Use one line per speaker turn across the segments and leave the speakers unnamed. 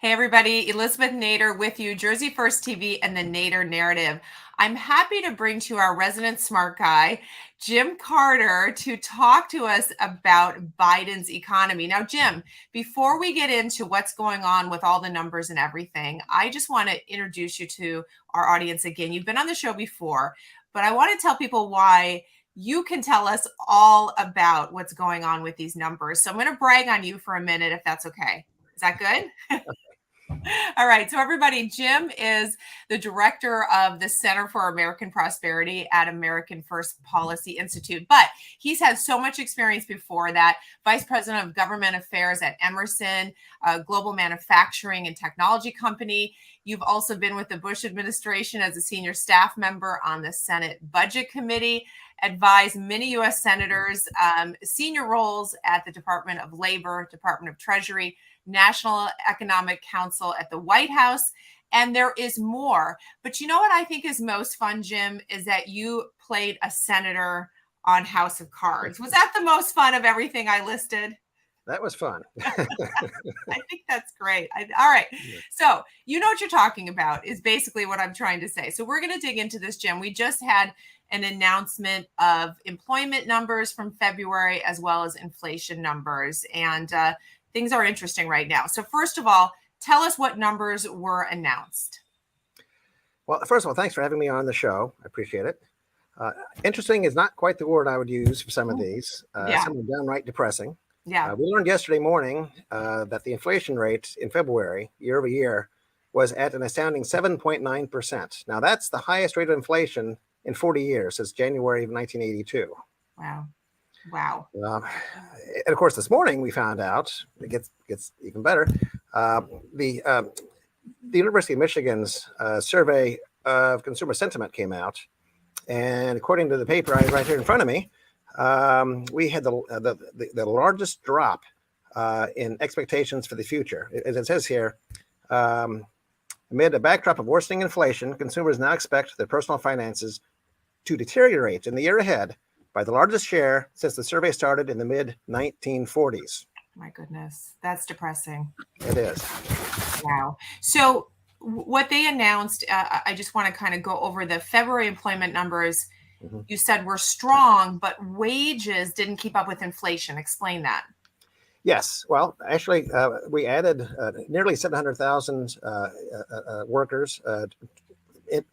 Hey everybody, Elizabeth Nader with you, Jersey First TV and the Nader Narrative. I'm happy to bring to you our resident smart guy, Jim Carter, to talk to us about Biden's economy. Now, Jim, before we get into what's going on with all the numbers and everything, I just want to introduce you to our audience again. You've been on the show before, but I want to tell people why you can tell us all about what's going on with these numbers. So I'm going to brag on you for a minute, if that's okay. Is that good? All right. So, everybody, Jim is the director of the Center for American Prosperity at American First Policy Institute. But he's had so much experience before that. Vice president of government affairs at Emerson, a global manufacturing and technology company. You've also been with the Bush administration as a senior staff member on the Senate Budget Committee, advised many U.S. senators, senior roles at the Department of Labor, Department of Treasury, National Economic Council at the White House, and there is more. But you know what I think is most fun, Jim, is that you played a senator on House of Cards. Was that the most fun of everything I listed?
That was fun.
I think that's great. All right. So you know what you're talking about is basically what I'm trying to say. So we're going to dig into this, Jim. We just had an announcement of employment numbers from February as well as inflation numbers. And things are interesting right now. So first of all, tell us what numbers were announced.
Well, first of all, thanks for having me on the show. I appreciate it. Interesting is not quite the word I would use for some of these. Some are downright depressing.
Yeah.
We learned yesterday morning that the inflation rate in February, year over year, was at an astounding 7.9%. Now, that's the highest rate of inflation in 40 years, since January of 1982.
Wow.
And of course, this morning we found out, it gets even better, the University of Michigan's survey of consumer sentiment came out. And according to the paper I have right here in front of me, we had the largest drop in expectations for the future. As it says here, amid a backdrop of worsening inflation, consumers now expect their personal finances to deteriorate in the year ahead by the largest share since the survey started in the mid-1940s.
My goodness, that's depressing.
It is.
Wow. So what they announced, I just want to kind of go over the February employment numbers. Mm-hmm. You said were strong, but wages didn't keep up with inflation. Explain that.
Yes. Well, actually, we added nearly 700,000 workers in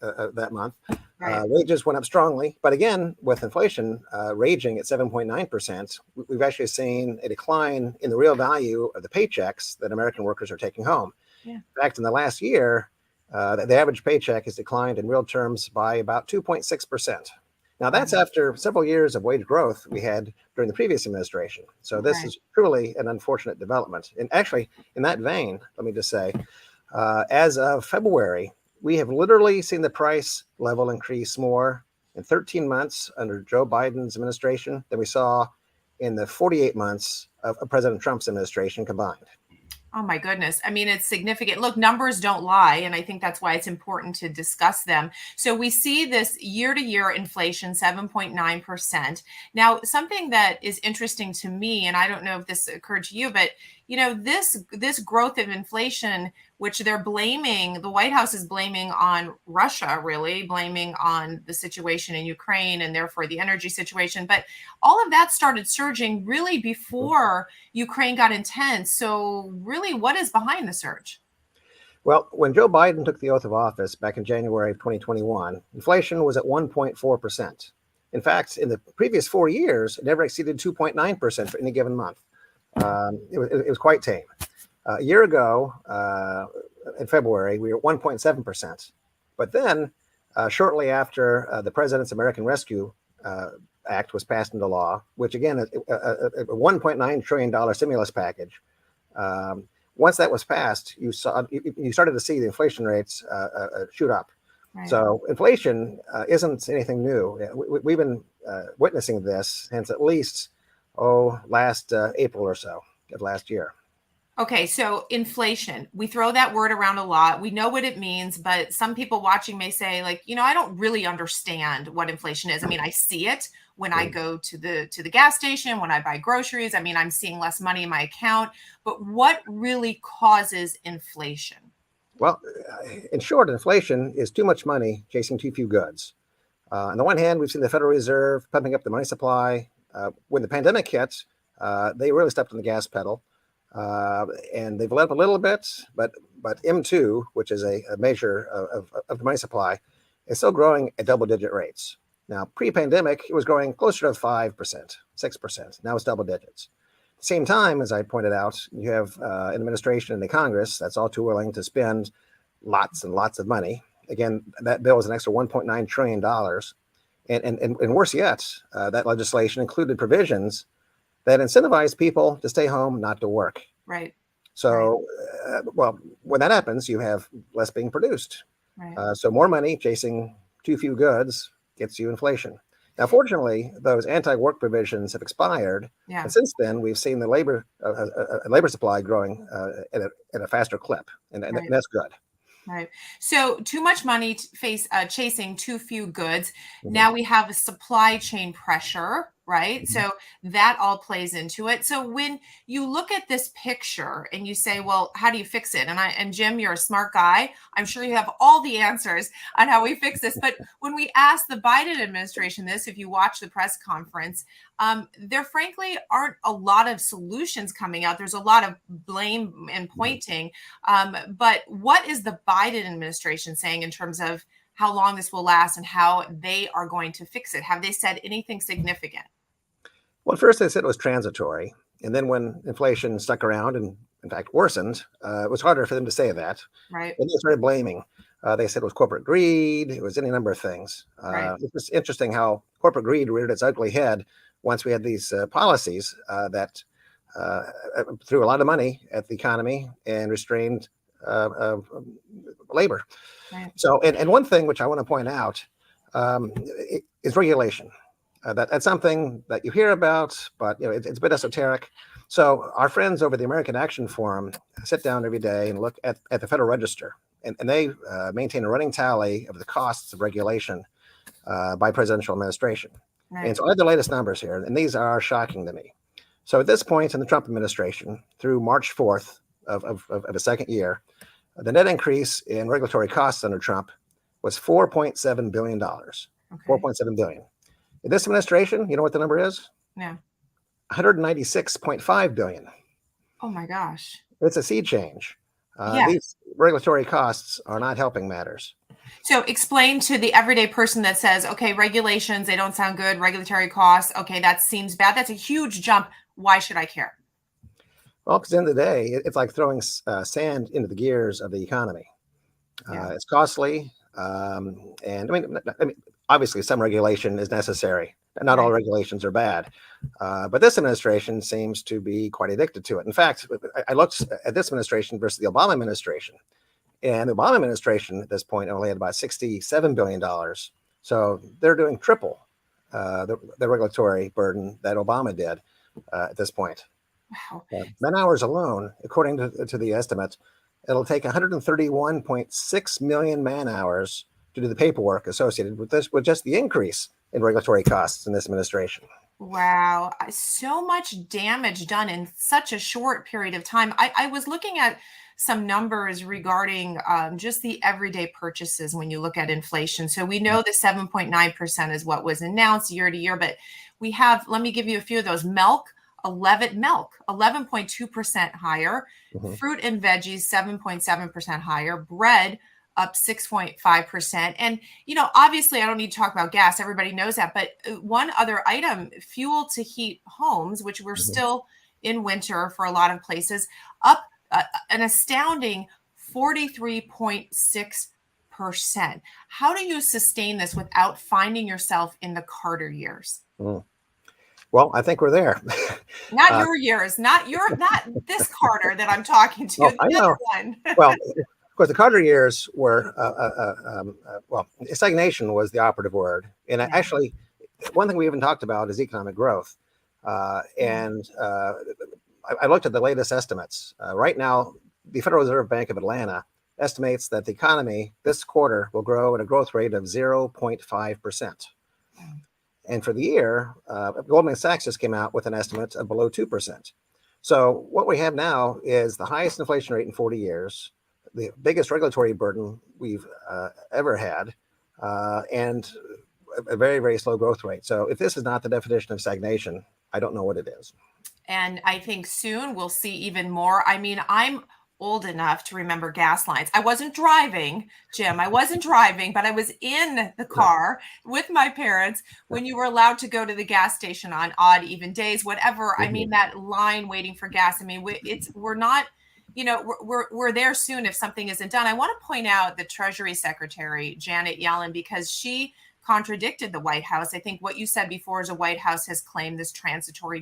that month. Right. Wages went up strongly, but again, with inflation raging at 7.9%, we've actually seen a decline in the real value of the paychecks that American workers are taking home. Yeah. In fact, in the last year, the average paycheck has declined in real terms by about 2.6%. Now, that's after several years of wage growth we had during the previous administration. So this is truly an unfortunate development. And actually, in that vein, let me just say, as of February, we have literally seen the price level increase more in 13 months under Joe Biden's administration than we saw in the 48 months of President Trump's administration combined.
Oh my goodness. I mean, it's significant. Look, numbers don't lie. And I think that's why it's important to discuss them. So we see this year-to-year inflation, 7.9%. Now, something that is interesting to me, and I don't know if this occurred to you, but you know, this growth of inflation, which they're blaming, the White House is blaming on Russia, really blaming on the situation in Ukraine and therefore the energy situation. But all of that started surging really before Ukraine got intense. So really, what is behind the surge?
Well, when Joe Biden took the oath of office back in January of 2021, inflation was at 1.4%. In fact, in the previous 4 years, it never exceeded 2.9% for any given month. It was quite tame. A year ago, in February, we were at 1.7%. But then, shortly after the President's American Rescue Act was passed into law, which again, a $1.9 trillion stimulus package, once that was passed, you started to see the inflation rates shoot up. Right. So inflation isn't anything new. We've been witnessing this since at least last April or so of last year.
Okay, so inflation, we throw that word around a lot. We know what it means, but some people watching may say, like, I don't really understand what inflation is. I mean, I see it when I go to the gas station, when I buy groceries. I mean, I'm seeing less money in my account, but what really causes inflation?
Well, in short, inflation is too much money chasing too few goods. On the one hand, we've seen the Federal Reserve pumping up the money supply. When the pandemic hit, they really stepped on the gas pedal, and they've let up a little bit. But M2, which is a measure of the money supply, is still growing at double-digit rates. Now, pre-pandemic, it was growing closer to 5%, 6%. Now it's double digits. At the same time, as I pointed out, you have an administration and the Congress that's all too willing to spend lots and lots of money. Again, that bill is an extra $1.9 trillion. And worse yet, that legislation included provisions that incentivize people to stay home, not to work.
Right.
So, well, when that happens, you have less being produced.
Right.
So more money chasing too few goods gets you inflation. Now, fortunately, those anti-work provisions have expired,
Yeah.
and since then, we've seen the labor supply growing at a faster clip, and
Right.
that's good.
Right. So too much money chasing too few goods.
Mhm.
Now we have a supply chain pressure, right?
Mhm.
So that all plays into it. So when you look at this picture and you say, well, how do you fix it? And Jim, you're a smart guy. I'm sure you have all the answers on how we fix this. But when we ask the Biden administration this, if you watch the press conference, there frankly aren't a lot of solutions coming out. There's a lot of blame and pointing. But what is the Biden administration saying in terms of how long this will last and how they are going to fix it? Have they said anything significant?
Well, at first they said it was transitory, and then when inflation stuck around and in fact worsened, it was harder for them to say that.
Right.
And they started blaming. They said it was corporate greed. It was any number of things.
Right.
It was interesting how corporate greed reared its ugly head once we had these policies that uh, threw a lot of money at the economy and restrained labor.
Right.
So, and one thing which I want to point out is regulation. That's something that you hear about, but it's a bit esoteric. So our friends over the American Action Forum sit down every day and look at the Federal Register, and they maintain a running tally of the costs of regulation by presidential administration.
Right.
And so I have the latest numbers here, and these are shocking to me. So at this point in the Trump administration, through March 4th of a second year, the net increase in regulatory costs under Trump was $4.7 billion.
Okay.
$4.7 billion. In this administration, you know what the number is?
Yeah.
$196.5 billion.
Oh my gosh.
It's a sea change.
Yeah.
These regulatory costs are not helping matters.
So explain to the everyday person that says, okay, regulations, they don't sound good. Regulatory costs, okay, that seems bad. That's a huge jump. Why should I care?
Well, because at the end of the day, it's like throwing sand into the gears of the economy.
Yeah.
It's costly. And I mean, obviously, some regulation is necessary. Not all
Right.
regulations are bad. But this administration seems to be quite addicted to it. In fact, I looked at this administration versus the Obama administration. And the Obama administration at this point only had about $67 billion. So they're doing triple the regulatory burden that Obama did at this point.
Wow.
Man hours alone, according to the estimates, it'll take 131.6 million man hours to do the paperwork associated with this, with just the increase in regulatory costs in this administration.
Wow. So much damage done in such a short period of time. I was looking at some numbers regarding just the everyday purchases when you look at inflation. So we know the 7.9% is what was announced year to year, but we have, let me give you a few of those. Milk, 11.2% higher.
Mm-hmm.
Fruit and veggies, 7.7% higher. Bread, up 6.5%. And, obviously, I don't need to talk about gas. Everybody knows that. But one other item, fuel to heat homes, which we're still in winter for a lot of places, up an astounding 43.6%. How do you sustain this without finding yourself in the Carter years?
Well, I think we're there.
Not your years, not this Carter that I'm talking to.
I know.
Other one.
Well, of course, the Carter years were, well, stagnation was the operative word. And actually, one thing we haven't talked about is economic growth. And I looked at the latest estimates. Right now, the Federal Reserve Bank of Atlanta estimates that the economy this quarter will grow at a growth rate of 0.5%. And for the year, Goldman Sachs just came out with an estimate of below 2%. So what we have now is the highest inflation rate in 40 years, the biggest regulatory burden we've ever had, and a very, very slow growth rate. So if this is not the definition of stagnation, I don't know what it is.
And I think soon we'll see even more. I mean, I'm old enough to remember gas lines. I wasn't driving, Jim. I wasn't driving, but I was in the car with my parents when you were allowed to go to the gas station on odd, even days, whatever. I mean, that line waiting for gas. I mean, we're not, we're there soon if something isn't done. I want to point out the Treasury Secretary, Janet Yellen, because she contradicted the White House. I think what you said before is the White House has claimed this transitory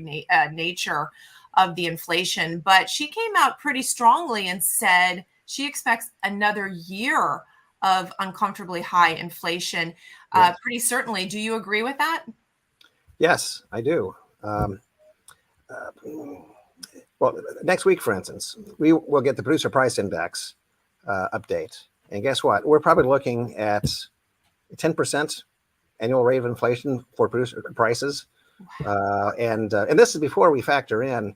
nature of the inflation, but she came out pretty strongly and said she expects another year of uncomfortably high inflation.
Yes.
Pretty certainly. Do you agree with that?
Yes, I do. Well, next week, for instance, we will get the producer price index update. And guess what? We're probably looking at 10% annual rate of inflation for producer prices. And this is before we factor in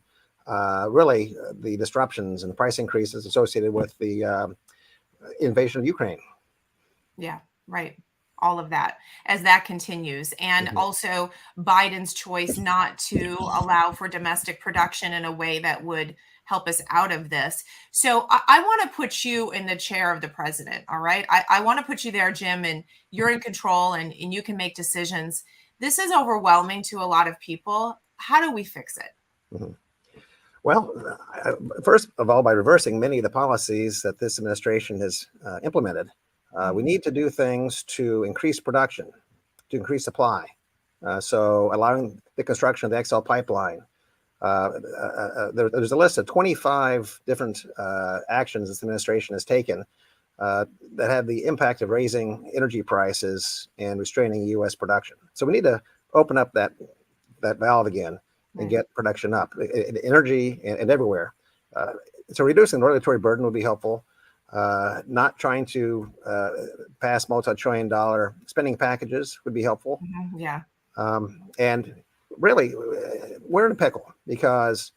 really the disruptions and the price increases associated with the invasion of Ukraine.
Yeah, right. All of that as that continues. And also Biden's choice not to allow for domestic production in a way that would help us out of this. So I want to put you in the chair of the president. All right. I want to put you there, Jim, and you're in control and you can make decisions. This is overwhelming to a lot of people. How do we fix it?
Well, first of all, by reversing many of the policies that this administration has implemented. We need to do things to increase production, to increase supply. So allowing the construction of the XL pipeline. There's a list of 25 different actions this administration has taken that have the impact of raising energy prices and restraining U.S. production. So we need to open up that valve again and get production up in energy and everywhere. So reducing the regulatory burden would be helpful. Not trying to pass multi-trillion-dollar spending packages would be helpful.
Yeah.
And really, we're in a pickle because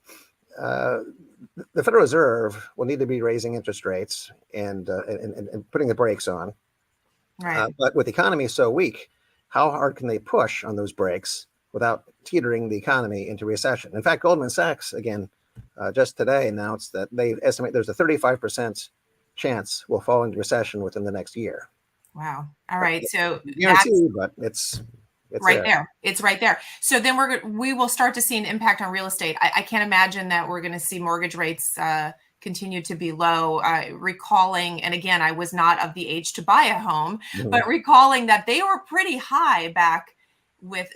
the Federal Reserve will need to be raising interest rates and putting the brakes on.
Right.
But with the economy so weak, how hard can they push on those brakes without teetering the economy into recession? In fact, Goldman Sachs, again, just today announced that they estimate there's a 35% chance we'll fall into recession within the next year.
Wow. All right. So
guaranteed, but it's
right there. It's right there. So then we will start to see an impact on real estate. I can't imagine that we're going to see mortgage rates continue to be low. Recalling, and again, I was not of the age to buy a home, but recalling that they were pretty high back with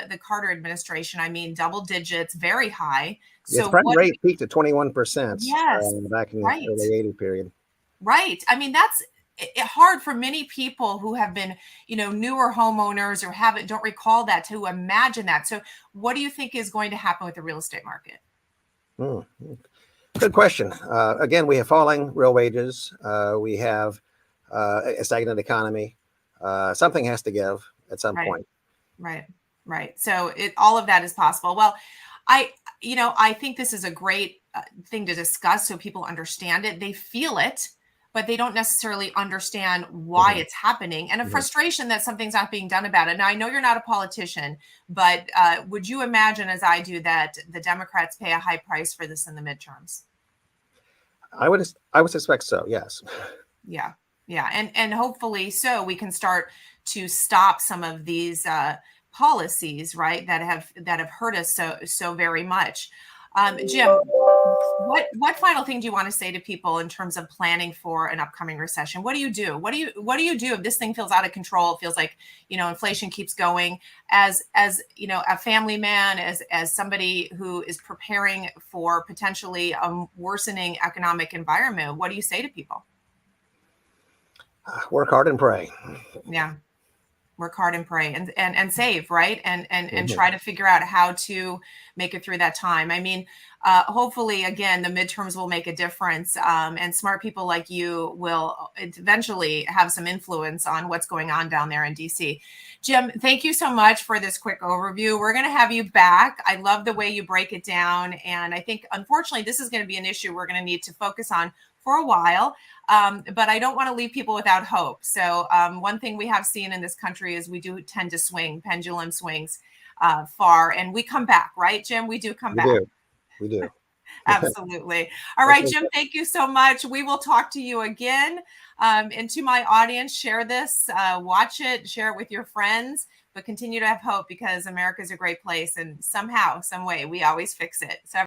the Carter administration. I mean, double digits, very high.
So prime rate peaked at 21%.
Yes,
back in the early 80 period.
Right. I mean, that's hard for many people who have been, newer homeowners or don't recall that to imagine that. So what do you think is going to happen with the real estate market?
Good question. Again, we have falling real wages. We have a stagnant economy. Something has to give at some point.
Right. So all of that is possible. Well, I think this is a great thing to discuss so people understand it. They feel it, but they don't necessarily understand why it's happening, and a frustration that something's not being done about it. Now, I know you're not a politician, but would you imagine, as I do, that the Democrats pay a high price for this in the midterms?
I would suspect so, yes.
Yeah. And hopefully so we can start to stop some of these policies, right, that have hurt us so very much. Jim, what final thing do you want to say to people in terms of planning for an upcoming recession? What do you do? What do you do if this thing feels out of control? It feels like, inflation keeps going. As a family man, as somebody who is preparing for potentially a worsening economic environment, what do you say to people?
Work hard and pray.
Yeah. Work hard and pray and save, right? And try to figure out how to make it through that time. I mean, hopefully, again, the midterms will make a difference, and smart people like you will eventually have some influence on what's going on down there in DC. Jim, thank you so much for this quick overview. We're going to have you back. I love the way you break it down, and I think, unfortunately, this is going to be an issue we're going to need to focus on for a while. But I don't want to leave people without hope. So one thing we have seen in this country is we do tend to swing, pendulum swings far, and we come back, right, Jim? We do come back.
We do.
Absolutely. All right, Jim, thank you so much. We will talk to you again. And to my audience, share this, watch it, share it with your friends, but continue to have hope, because America is a great place, and somehow, some way, we always fix it. So